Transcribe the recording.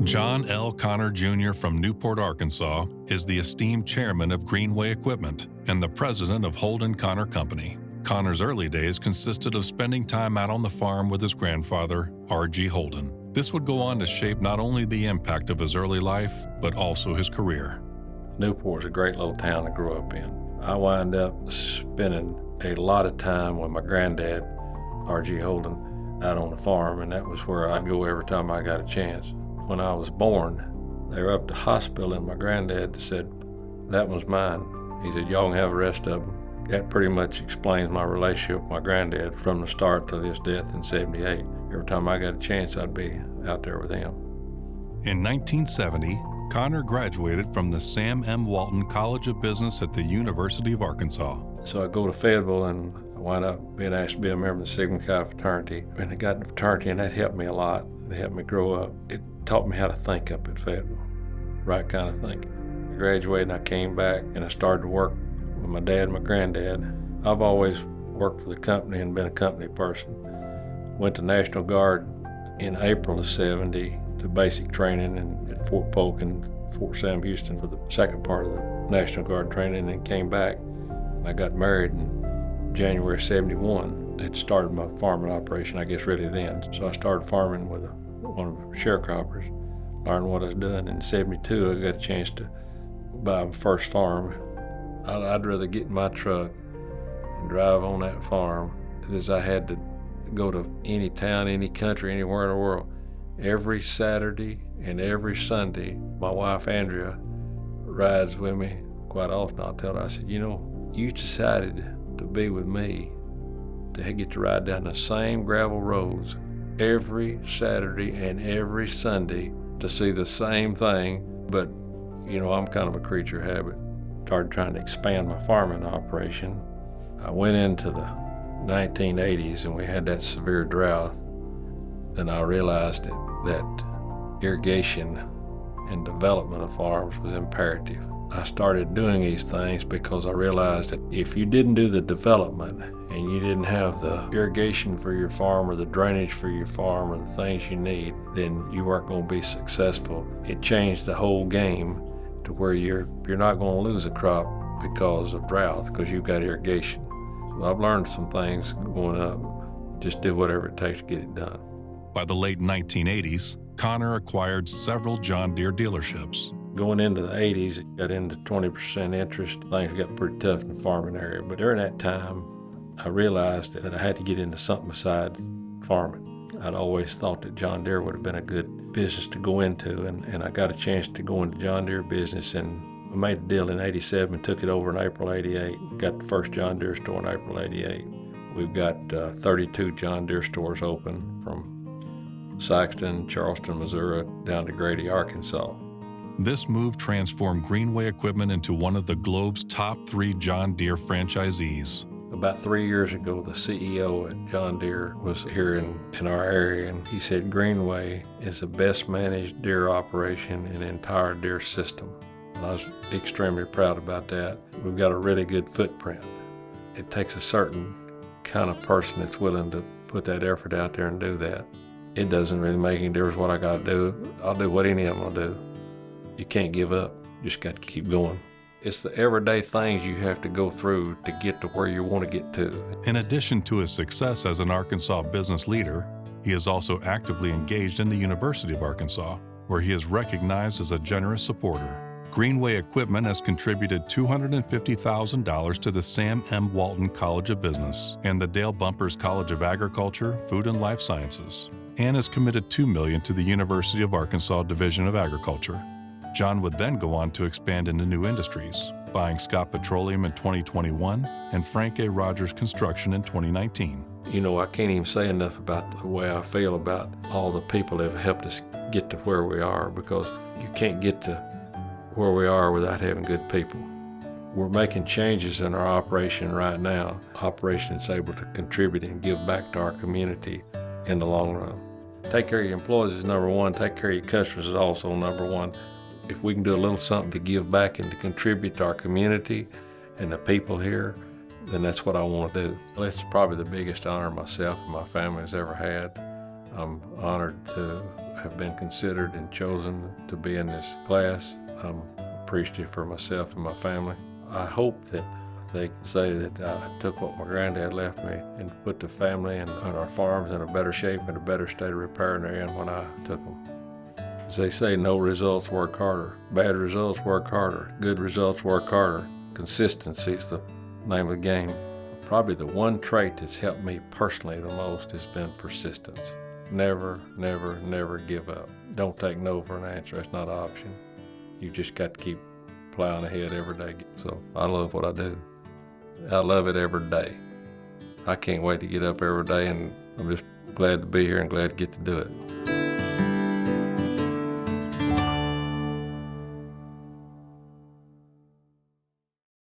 John L. Conner Jr. from Newport, Arkansas, is the esteemed chairman of Greenway Equipment and the president of Holden-Conner Company. Conner's early days consisted of spending time out on the farm with his grandfather, R.G. Holden. This would go on to shape not only the impact of his early life, but also his career. Newport's a great little town to grow up in. I wind up spending a lot of time with my granddad, R.G. Holden, out on the farm, and that was where I'd go every time I got a chance. When I was born, they were up at the hospital, and my granddad said, "That one's mine." He said, "Y'all can have the rest of them." That pretty much explains my relationship with my granddad from the start to his death in '78. Every time I got a chance, I'd be out there with him. In 1970, Conner graduated from the Sam M. Walton College of Business at the University of Arkansas. So I go to Fayetteville and I wind up being asked to be a member of the Sigma Chi fraternity. And I got in the fraternity, and that helped me a lot. It helped me grow up. It taught me how to think up at Fayetteville, right kind of thinking. I graduated and I came back and I started to work with my dad and my granddad. I've always worked for the company and been a company person. Went to National Guard in April of '70 to basic training at Fort Polk and Fort Sam Houston for the second part of the National Guard training, and came back. I got married in January '71. It started my farming operation, I guess, really then. So I started farming with one of the sharecroppers, learned what I was doing. In '72, I got a chance to buy my first farm. I'd rather get in my truck and drive on that farm as I had to go to any town, any country, anywhere in the world. Every Saturday and every Sunday, my wife Andrea rides with me quite often. I'll tell her, I said, you decided to be with me to get to ride down the same gravel roads every Saturday and every Sunday to see the same thing. But, I'm kind of a creature of habit. Started trying to expand my farming operation. I went into the 1980s and we had that severe drought. Then I realized that irrigation and development of farms was imperative. I started doing these things because I realized that if you didn't do the development and you didn't have the irrigation for your farm or the drainage for your farm or the things you need, then you weren't going to be successful. It changed the whole game to where you're not going to lose a crop because of drought, because you've got irrigation. So I've learned some things going up. Just do whatever it takes to get it done. By the late 1980s, Conner acquired several John Deere dealerships. Going into the 80s, it got into 20% interest. Things got pretty tough in the farming area. But during that time, I realized that I had to get into something besides farming. I'd always thought that John Deere would have been a good business to go into, and I got a chance to go into John Deere business, and I made the deal in '87, took it over in April '88, got the first John Deere store in April '88. We've got 32 John Deere stores open from Saxton, Charleston, Missouri, down to Grady, Arkansas. This move transformed Greenway Equipment into one of the globe's top 3 John Deere franchisees. About 3 years ago, the CEO at John Deere was here in our area, and he said Greenway is the best managed Deere operation in the entire Deere system. And I was extremely proud about that. We've got a really good footprint. It takes a certain kind of person that's willing to put that effort out there and do that. It doesn't really make any difference what I got to do. I'll do what any of them will do. You can't give up. You just got to keep going. It's the everyday things you have to go through to get to where you want to get to. In addition to his success as an Arkansas business leader, he is also actively engaged in the University of Arkansas, where he is recognized as a generous supporter. Greenway Equipment has contributed $250,000 to the Sam M. Walton College of Business and the Dale Bumpers College of Agriculture, Food and Life Sciences, and has committed $2 million to the University of Arkansas Division of Agriculture. John would then go on to expand into new industries, buying Scott Petroleum in 2021 and Frank A. Rogers Construction in 2019. I can't even say enough about the way I feel about all the people that have helped us get to where we are, because you can't get to where we are without having good people. We're making changes in our operation right now. Operation is able to contribute and give back to our community in the long run. Take care of your employees is number one. Take care of your customers is also number one. If we can do a little something to give back and to contribute to our community and the people here, then that's what I want to do. Well, it's probably the biggest honor myself and my family has ever had. I'm honored to have been considered and chosen to be in this class. I'm appreciative for myself and my family. I hope that they can say that I took what my granddad left me and put the family and our farms in a better shape and a better state of repair than they're in when I took them. As they say, no results work harder. Bad results work harder. Good results work harder. Consistency is the name of the game. Probably the one trait that's helped me personally the most has been persistence. Never, never, never give up. Don't take no for an answer. That's not an option. You just got to keep plowing ahead every day. So I love what I do. I love it every day. I can't wait to get up every day, and I'm just glad to be here and glad to get to do it.